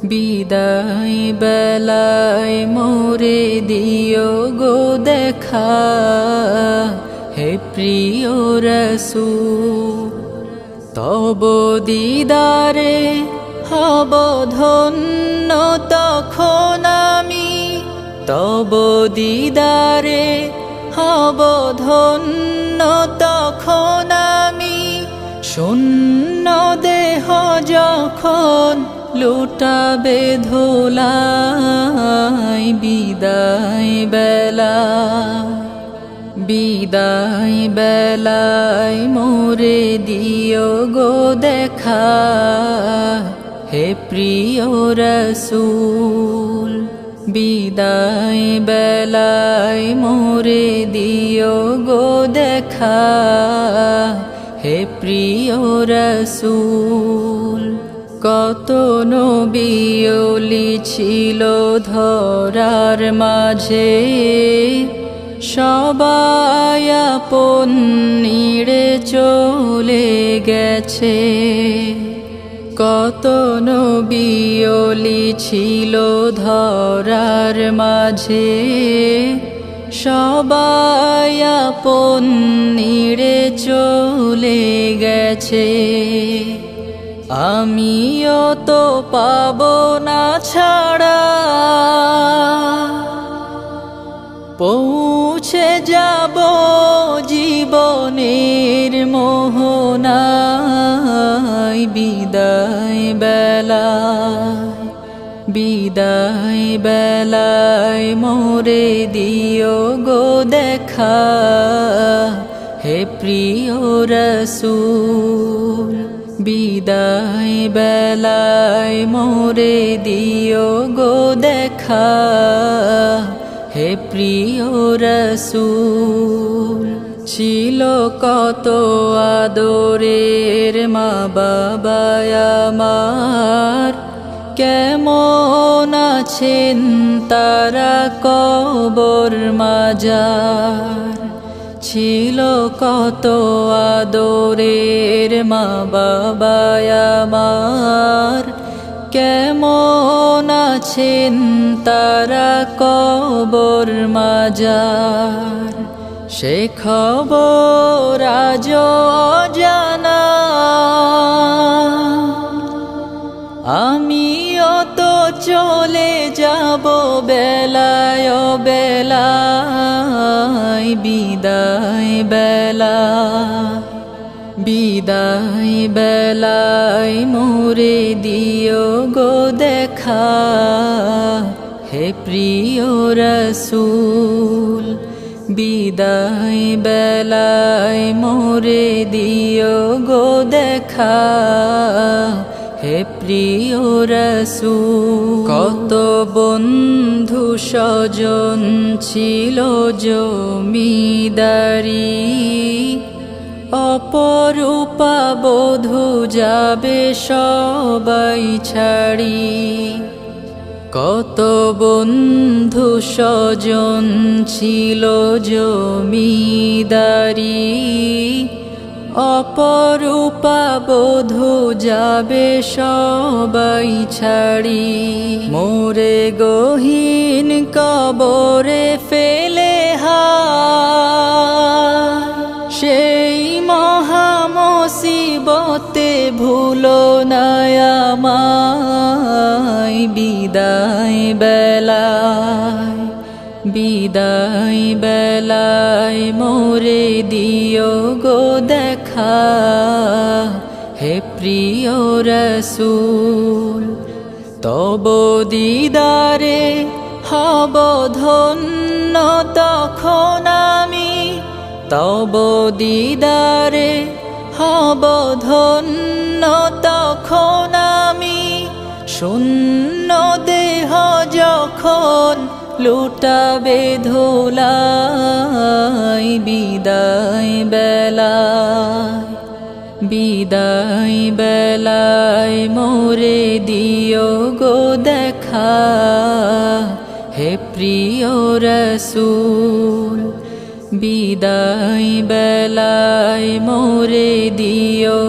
বিদায় বেলায় মোরে দিও গো দেখা, হে প্রিয় রাসূল। তব দিদারে হব ধন্য তখন আমি, তব দিদারে হব ধন্য তখন আমি। শূন্য দেহ যখন লুটাবে ধুলাই, বিদায় বেলা, বিদায় বেলায় মোরে দিও গো দেখা, হে প্রিয় রাসূল। বিদায় বেলায় মোরে দিও গো দেখা, হে প্রিয় রাসূল। কত নবী ওলি ছিল ধরার মাঝে, সবাই আপন নিড়ে চলে গেছে। কত নবী ওলি ছিল ধরার মাঝে, সবাই আপন নিড়ে চলে গেছে। আমিও তো পাবো না ছাড়া, পৌঁছে যাব জীবনের মোহনায়। বিদায় বেলায়, বিদায় বেলায় মোরে দিও গো দেখা, হে প্রিয় রাসূল। বিদায় বেলায় মোরে দিও গো দেখা, হে প্রিয় রাসূল। ছিল কত আদরের মা বাবা আমার, কেমন আছেন তারা কবর মাজার। ছিল কত আদরের মা বাবা আমার, কেমন আছেন তারা কবর মাজার। সে খবর আজ অজানা, আমিও তো চলে যাব বেলায় বেলায়। বিদায় বেলা, বিদায় বেলায় মোরে দিও গো দেখা, হে প্রিয় রাসূল। বিদায় বেলায় মোরে দিও গো দেখা, হে প্রিয় রাসূল। কত বন্ধু স্বজন ছিল জমিদারি, অপরূপা বধূ যাবে সবাই ছাড়ি। কত বন্ধু স্বজন ছিল জমিদারি, অপরূপা বধূ যাবে সবাই ছাড়ি। মোরে গহীন কবরে ফেলে সেই মহা মুসিবতে ভুলো না আমায়। বিদায় বেলায়, বিদায় বেলায় মোরে দিও গো দেখা, হে প্রিয় রাসূল। তব দিদারে হব ধন্য তখন আমি, তব দিদারে হব ধন্য তখন আমি। শূন্য দেহ যখন লুটাবে ধুলাই, বিদায় বেলায়, বিদায় বেলায় মোরে দিও গো দেখা, হে প্রিয় রাসূল। বিদায় বেলায় মোরে দিও